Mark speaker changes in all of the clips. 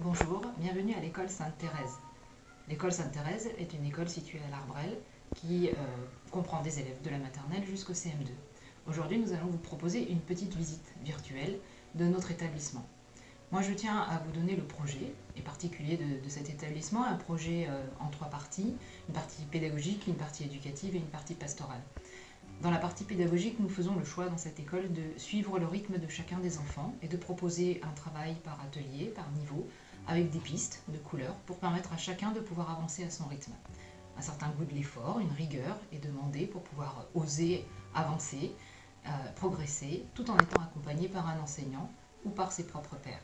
Speaker 1: Bonjour, bienvenue à l'école Sainte-Thérèse. L'école Sainte-Thérèse est une école située à l'Arbrel qui comprend des élèves de la maternelle jusqu'au CM2. Aujourd'hui, nous allons vous proposer une petite visite virtuelle de notre établissement. Moi, je tiens à vous donner le projet et particulier de cet établissement, un projet en 3 parties, une partie pédagogique, une partie éducative et une partie pastorale. Dans la partie pédagogique, nous faisons le choix dans cette école de suivre le rythme de chacun des enfants et de proposer un travail par atelier, par niveau, avec des pistes de couleurs pour permettre à chacun de pouvoir avancer à son rythme. Un certain goût de l'effort, une rigueur est demandée pour pouvoir oser avancer, progresser, tout en étant accompagné par un enseignant ou par ses propres pairs.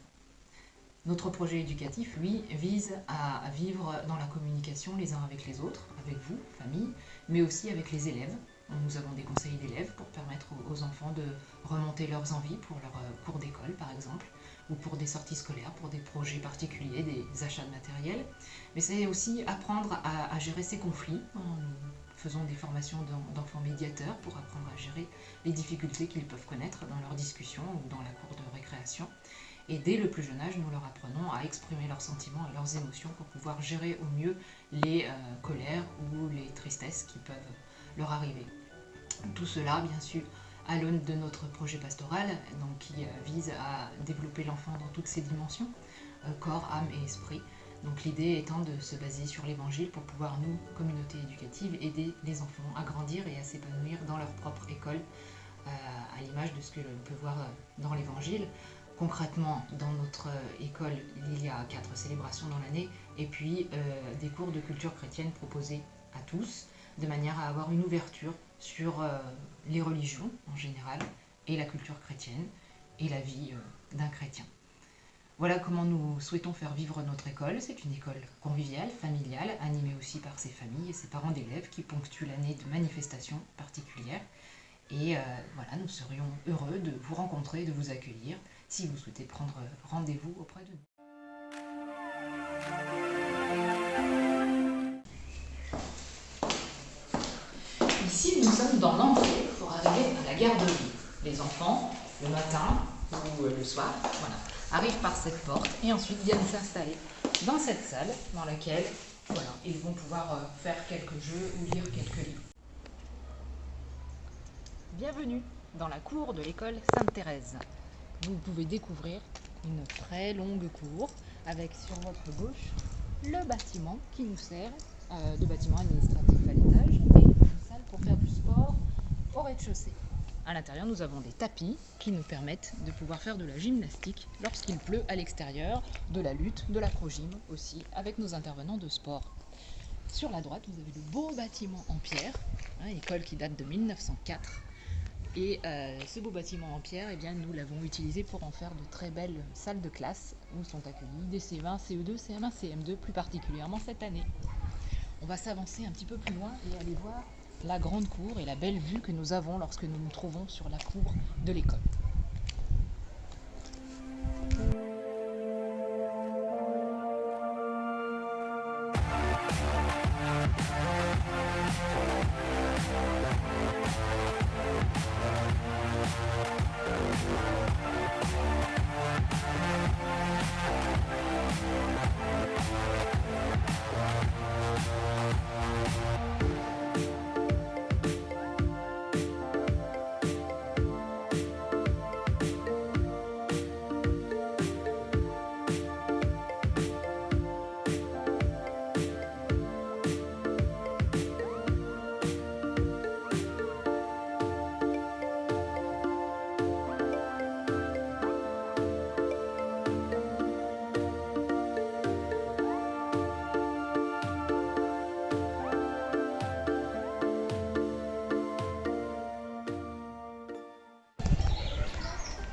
Speaker 1: Notre projet éducatif, lui, vise à vivre dans la communication les uns avec les autres, avec vous, famille, mais aussi avec les élèves. Nous avons des conseils d'élèves pour permettre aux enfants de remonter leurs envies pour leur cours d'école, par exemple, ou pour des sorties scolaires, pour des projets particuliers, des achats de matériel. Mais c'est aussi apprendre à gérer ces conflits. Nous faisons des formations d'enfants médiateurs pour apprendre à gérer les difficultés qu'ils peuvent connaître dans leurs discussions ou dans la cour de récréation. Et dès le plus jeune âge, nous leur apprenons à exprimer leurs sentiments et leurs émotions pour pouvoir gérer au mieux les colères ou les tristesses qui peuvent leur arriver. Tout cela, bien sûr, à l'aune de notre projet pastoral, donc qui vise à développer l'enfant dans toutes ses dimensions, corps, âme et esprit. Donc l'idée étant de se baser sur l'évangile pour pouvoir, nous, communauté éducative, aider les enfants à grandir et à s'épanouir dans leur propre école, à l'image de ce que l'on peut voir dans l'évangile. Concrètement, dans notre école, il y a 4 célébrations dans l'année et puis des cours de culture chrétienne proposés à tous, de manière à avoir une ouverture sur les religions en général et la culture chrétienne et la vie d'un chrétien. Voilà comment nous souhaitons faire vivre notre école. C'est une école conviviale, familiale, animée aussi par ses familles et ses parents d'élèves qui ponctuent l'année de manifestations particulières. Et voilà, nous serions heureux de vous rencontrer et de vous accueillir si vous souhaitez prendre rendez-vous auprès de nous. Ici, nous sommes dans l'entrée pour arriver à la garderie. Les enfants, le matin ou le soir, voilà, arrivent par cette porte et ensuite viennent s'installer dans cette salle dans laquelle voilà, ils vont pouvoir faire quelques jeux ou lire quelques livres. Bienvenue dans la cour de l'école Sainte-Thérèse. Vous pouvez découvrir une très longue cour avec sur votre gauche le bâtiment qui nous sert de bâtiment administratif à l'étage et une salle pour faire du sport au rez-de-chaussée. À l'intérieur, nous avons des tapis qui nous permettent de pouvoir faire de la gymnastique lorsqu'il pleut à l'extérieur, de la lutte, de l'acro-gym aussi avec nos intervenants de sport. Sur la droite, vous avez le beau bâtiment en pierre, école qui date de 1904. Et ce beau bâtiment en pierre, eh bien, nous l'avons utilisé pour en faire de très belles salles de classe où sont accueillis des CE1, CE2, CM1, CM2, plus particulièrement cette année. On va s'avancer un petit peu plus loin et aller voir la grande cour et la belle vue que nous avons lorsque nous nous trouvons sur la cour de l'école.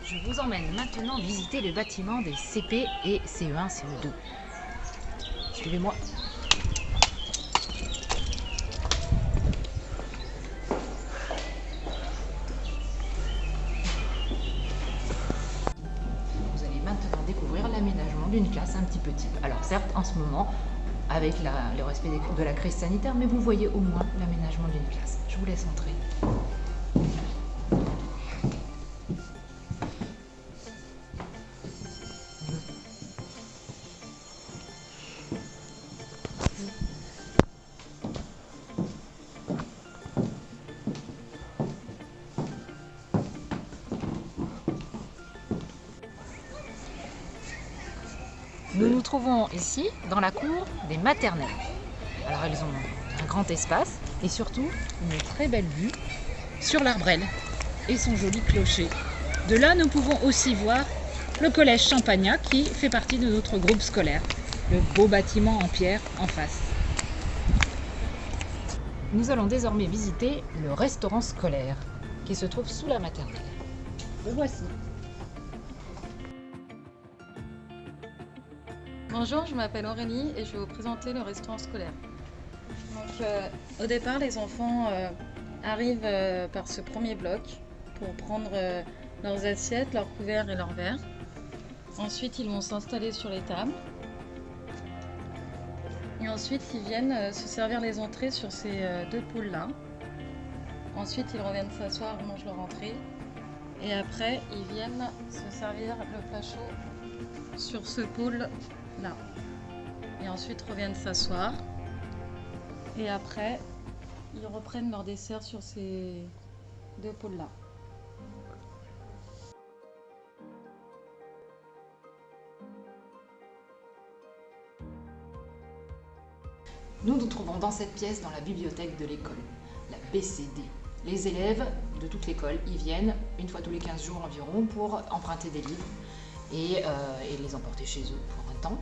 Speaker 1: Je vous emmène maintenant visiter les bâtiments des CP et CE1, CE2. Suivez-moi. Vous allez maintenant découvrir l'aménagement d'une classe un petit peu type. Alors certes, en ce moment, avec le respect de la crise sanitaire, mais vous voyez au moins l'aménagement d'une classe. Je vous laisse entrer. Nous nous trouvons ici dans la cour des maternelles. Alors elles ont un grand espace et surtout une très belle vue sur l'Arbrelle et son joli clocher. De là, nous pouvons aussi voir le collège Champagnat qui fait partie de notre groupe scolaire, le beau bâtiment en pierre en face. Nous allons désormais visiter le restaurant scolaire qui se trouve sous la maternelle. Le voici.
Speaker 2: Bonjour, je m'appelle Aurélie et je vais vous présenter le restaurant scolaire. Donc, au départ, les enfants arrivent par ce premier bloc pour prendre leurs assiettes, leurs couverts et leurs verres. Ensuite, ils vont s'installer sur les tables. Et ensuite, ils viennent se servir les entrées sur ces deux poules-là. Ensuite, ils reviennent s'asseoir, mangent leur entrée. Et après, ils viennent se servir le plat chaud sur ce pôle-là. Et ensuite, reviennent s'asseoir. Et après, ils reprennent leur dessert sur ces deux pôles-là.
Speaker 1: Nous nous trouvons dans cette pièce dans la bibliothèque de l'école, la BCD. Les élèves de toute l'école y viennent une fois tous les 15 jours environ pour emprunter des livres et les emporter chez eux pour un temps.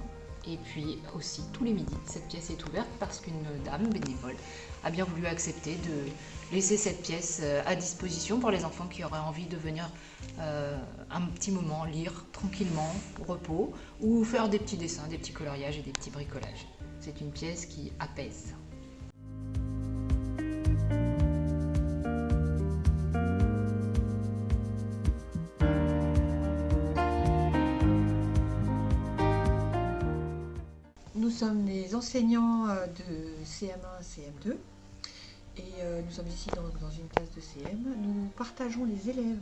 Speaker 1: Et puis aussi tous les midis, cette pièce est ouverte parce qu'une dame bénévole a bien voulu accepter de laisser cette pièce à disposition pour les enfants qui auraient envie de venir un petit moment lire tranquillement, au repos, ou faire des petits dessins, des petits coloriages et des petits bricolages. C'est une pièce qui apaise.
Speaker 3: Nous sommes les enseignants de CM1 à CM2 et nous sommes ici dans une classe de CM. Nous partageons les élèves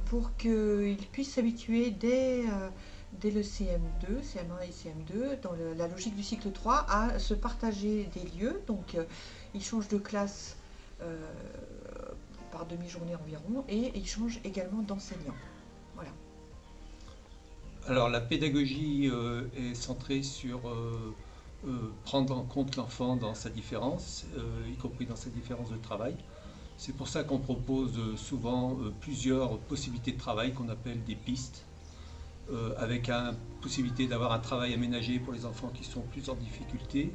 Speaker 3: pour qu'ils puissent s'habituer dès le CM2, CM1 et CM2, dans la logique du cycle 3, à se partager des lieux. Donc ils changent de classe par demi-journée environ et ils changent également d'enseignant. Voilà.
Speaker 4: Alors la pédagogie est centrée sur prendre en compte l'enfant dans sa différence, y compris dans sa différence de travail. C'est pour ça qu'on propose souvent plusieurs possibilités de travail qu'on appelle des pistes, avec la possibilité d'avoir un travail aménagé pour les enfants qui sont plus en difficulté,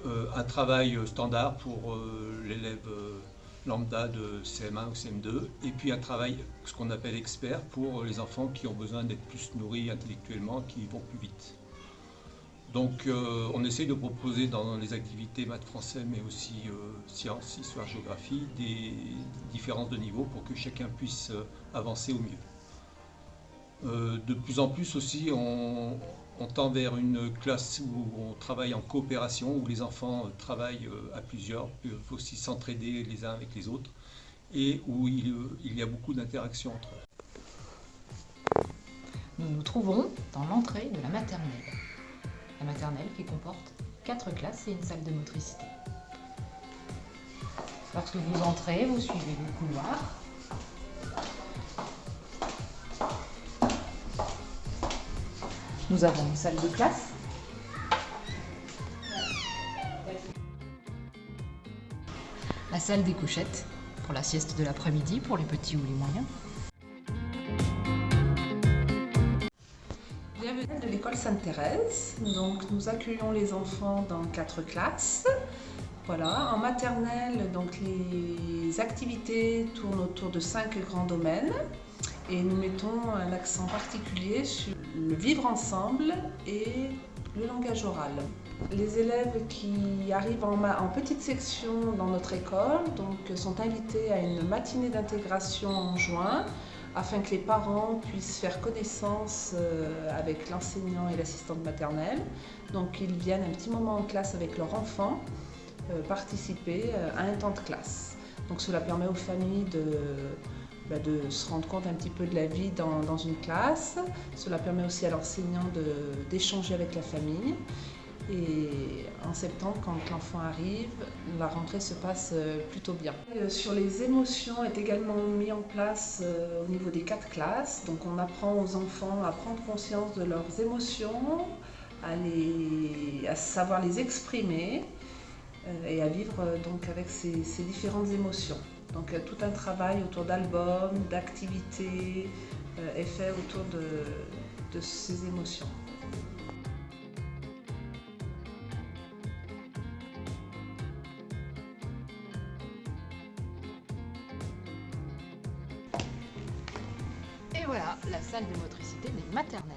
Speaker 4: un travail standard pour l'élève lambda de CM1 ou CM2, et puis un travail, ce qu'on appelle expert, pour les enfants qui ont besoin d'être plus nourris intellectuellement, qui vont plus vite. Donc on essaye de proposer dans les activités maths français, mais aussi sciences, histoire, géographie, des différences de niveau pour que chacun puisse avancer au mieux. De plus en plus aussi, on tend vers une classe où on travaille en coopération, où les enfants travaillent à plusieurs, peuvent aussi s'entraider les uns avec les autres, et où il y a beaucoup d'interactions entre eux.
Speaker 1: Nous nous trouvons dans l'entrée de la maternelle. La maternelle qui comporte 4 classes et une salle de motricité. Lorsque vous entrez, vous suivez le couloir. Nous avons une salle de classe. La salle des couchettes pour la sieste de l'après-midi pour les petits ou les moyens.
Speaker 5: Bienvenue de l'école Sainte-Thérèse. Donc nous accueillons les enfants dans 4 classes. Voilà, en maternelle, donc les activités tournent autour de 5 grands domaines. Et nous mettons un accent particulier sur le vivre ensemble et le langage oral. Les élèves qui arrivent en petite section dans notre école sont invités à une matinée d'intégration en juin afin que les parents puissent faire connaissance avec l'enseignant et l'assistante maternelle. Donc ils viennent un petit moment en classe avec leur enfant participer à un temps de classe. Donc cela permet aux familles de se rendre compte un petit peu de la vie dans une classe. Cela permet aussi à l'enseignant d'échanger avec la famille. Et en septembre, quand l'enfant arrive, la rentrée se passe plutôt bien. Sur les émotions est également mis en place au niveau des 4 classes. Donc on apprend aux enfants à prendre conscience de leurs émotions, à savoir les exprimer et à vivre donc avec ces différentes émotions. Donc tout un travail autour d'albums, d'activités est fait autour de ces émotions.
Speaker 1: Et voilà, la salle de motricité des maternelles.